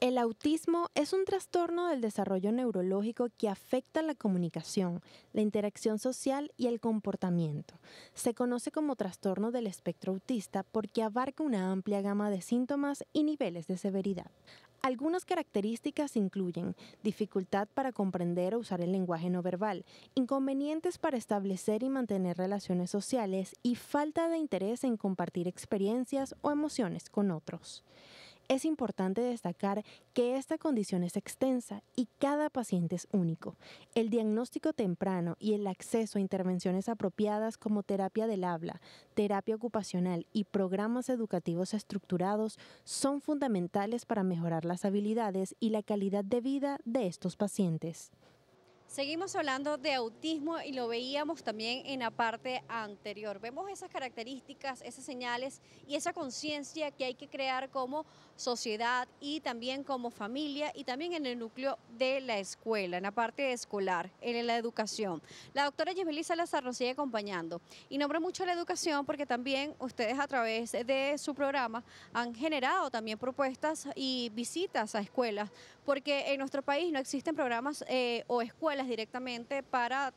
El autismo es un trastorno del desarrollo neurológico que afecta la comunicación, la interacción social y el comportamiento. Se conoce como trastorno del espectro autista porque abarca una amplia gama de síntomas y niveles de severidad. Algunas características incluyen dificultad para comprender o usar el lenguaje no verbal, inconvenientes para establecer y mantener relaciones sociales y falta de interés en compartir experiencias o emociones con otros. Es importante destacar que esta condición es extensa y cada paciente es único. El diagnóstico temprano y el acceso a intervenciones apropiadas como terapia del habla, terapia ocupacional y programas educativos estructurados son fundamentales para mejorar las habilidades y la calidad de vida de estos pacientes. Seguimos hablando de autismo y lo veíamos también en la parte anterior. Vemos esas características, esas señales y esa conciencia que hay que crear como sociedad y también como familia y también en el núcleo de la escuela, en la parte escolar, en la educación. La doctora Yesbeli Salazar nos sigue acompañando y nombra mucho la educación porque también ustedes a través de su programa han generado también propuestas y visitas a escuelas, porque en nuestro país no existen programas o escuelas directamente para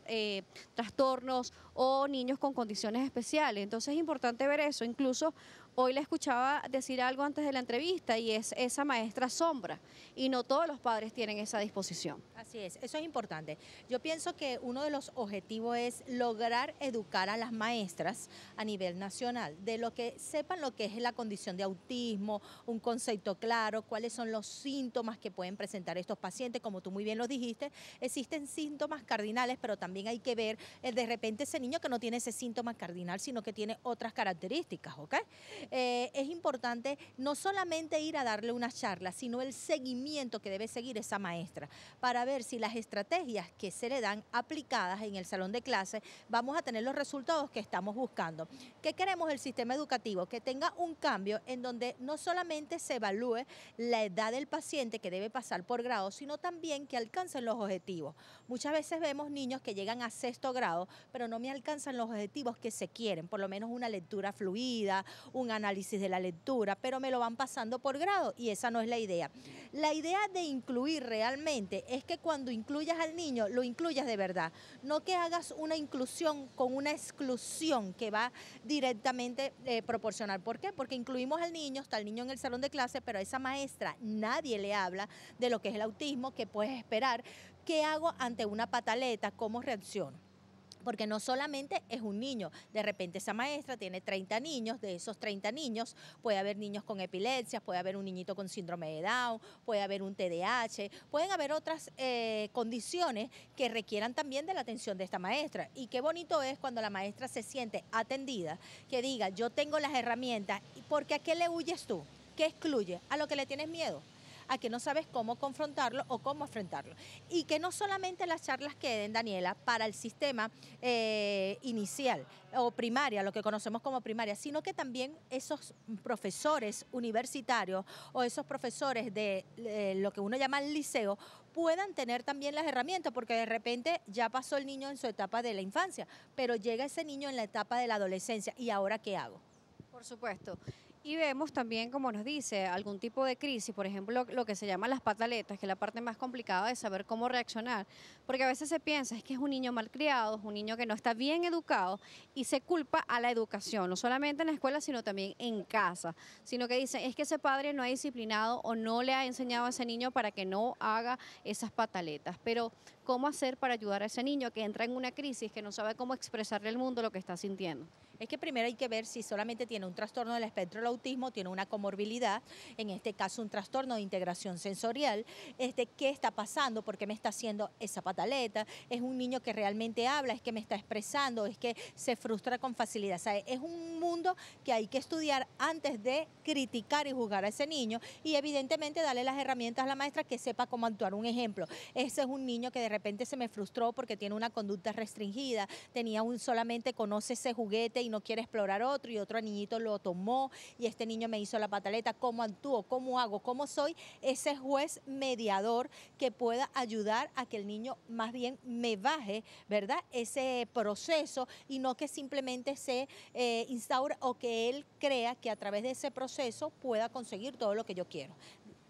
trastornos o niños con condiciones especiales. Entonces es importante ver eso. Incluso hoy la escuchaba decir algo antes de la entrevista y es esa maestra sombra y no todos los padres tienen esa disposición. Así es, eso es importante. Yo pienso que uno de los objetivos es lograr educar a las maestras a nivel nacional, de lo que sepan lo que es la condición de autismo, un concepto claro, cuáles son los síntomas que pueden presentar estos pacientes. Como tú muy bien lo dijiste, existen síntomas cardinales, pero también hay que ver de repente ese niño que no tiene ese síntoma cardinal, sino que tiene otras características, ¿ok? Es importante no solamente ir a darle una charla, sino el seguimiento que debe seguir esa maestra para ver si las estrategias que se le dan aplicadas en el salón de clase vamos a tener los resultados que estamos buscando. ¿Qué queremos el sistema educativo? Que tenga un cambio en donde no solamente se evalúe la edad del paciente que debe pasar por grado, sino también que alcancen los objetivos. Muchas veces vemos niños que llegan a sexto grado, pero no me alcanzan los objetivos que se quieren, por lo menos una lectura fluida, un análisis de la lectura, pero me lo van pasando por grado y esa no es la idea. La idea de incluir realmente es que cuando incluyas al niño, lo incluyas de verdad, no que hagas una inclusión con una exclusión que va directamente proporcional. ¿Por qué? Porque incluimos al niño, está el niño en el salón de clase, pero a esa maestra nadie le habla de lo que es el autismo, qué puedes esperar, qué hago ante una pataleta, cómo reacciono. Porque no solamente es un niño, de repente esa maestra tiene 30 niños, de esos 30 niños puede haber niños con epilepsia, puede haber un niñito con síndrome de Down, puede haber un TDAH, pueden haber otras condiciones que requieran también de la atención de esta maestra. Y qué bonito es cuando la maestra se siente atendida, que diga, yo tengo las herramientas, porque ¿a qué le huyes tú? ¿Qué excluye? A lo que le tienes miedo, a que no sabes cómo confrontarlo o cómo enfrentarlo. Y que no solamente las charlas queden, Daniela, para el sistema inicial o primaria, lo que conocemos como primaria, sino que también esos profesores universitarios o esos profesores de lo que uno llama el liceo puedan tener también las herramientas, porque de repente ya pasó el niño en su etapa de la infancia, pero llega ese niño en la etapa de la adolescencia, ¿y ahora qué hago? Por supuesto. Y vemos también, como nos dice, algún tipo de crisis, por ejemplo, lo que se llama las pataletas, que es la parte más complicada de saber cómo reaccionar, porque a veces se piensa es que es un niño malcriado, es un niño que no está bien educado y se culpa a la educación, no solamente en la escuela, sino también en casa, sino que dicen es que ese padre no ha disciplinado o no le ha enseñado a ese niño para que no haga esas pataletas. Pero ¿cómo hacer para ayudar a ese niño que entra en una crisis, que no sabe cómo expresarle al mundo lo que está sintiendo? Es que primero hay que ver si solamente tiene un trastorno del espectro del autismo, tiene una comorbilidad, en este caso un trastorno de integración sensorial, qué está pasando, por qué me está haciendo esa pataleta, es un niño que realmente habla, es que me está expresando, es que se frustra con facilidad. O sea, es un mundo que hay que estudiar antes de criticar y juzgar a ese niño y evidentemente darle las herramientas a la maestra que sepa cómo actuar. Un ejemplo, ese es un niño que de repente se me frustró porque tiene una conducta restringida, solamente conoce ese juguete y no quiere explorar otro, y otro niñito lo tomó y este niño me hizo la pataleta. ¿Cómo actúo? ¿Cómo hago? ¿Cómo soy ese juez mediador que pueda ayudar a que el niño más bien me baje, ¿verdad?, ese proceso y no que simplemente se instaure o que él crea que a través de ese proceso pueda conseguir todo lo que yo quiero.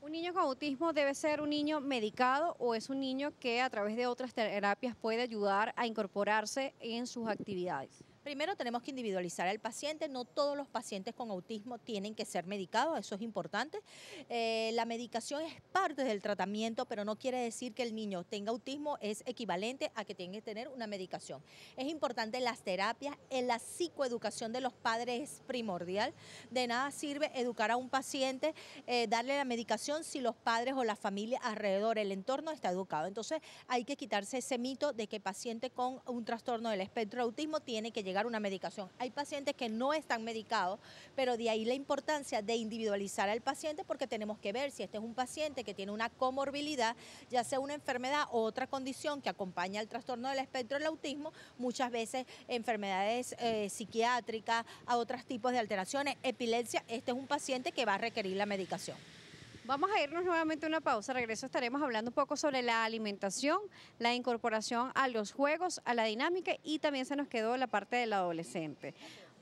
¿Un niño con autismo debe ser un niño medicado o es un niño que a través de otras terapias puede ayudar a incorporarse en sus actividades? Primero tenemos que individualizar al paciente, no todos los pacientes con autismo tienen que ser medicados, eso es importante. La medicación es parte del tratamiento, pero no quiere decir que el niño tenga autismo es equivalente a que tenga que tener una medicación. Es importante las terapias, en la psicoeducación de los padres es primordial. De nada sirve educar a un paciente, darle la medicación si los padres o la familia alrededor, el entorno está educado. Entonces hay que quitarse ese mito de que paciente con un trastorno del espectro de autismo tiene que llegar una medicación. Hay pacientes que no están medicados, pero de ahí la importancia de individualizar al paciente porque tenemos que ver si este es un paciente que tiene una comorbilidad, ya sea una enfermedad o otra condición que acompaña al trastorno del espectro del autismo, muchas veces enfermedades psiquiátricas, a otros tipos de alteraciones, epilepsia, este es un paciente que va a requerir la medicación. Vamos a irnos nuevamente a una pausa. Regreso estaremos hablando un poco sobre la alimentación, la incorporación a los juegos, a la dinámica y también se nos quedó la parte del adolescente.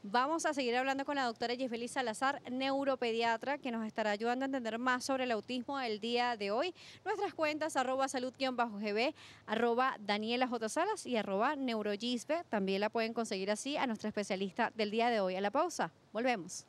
Vamos a seguir hablando con la doctora Yesbely Salazar, neuropediatra, que nos estará ayudando a entender más sobre el autismo el día de hoy. Nuestras cuentas @salud_gb, @Daniela J. Salas y @neurogisbe. También la pueden conseguir así a nuestra especialista del día de hoy. A la pausa, volvemos.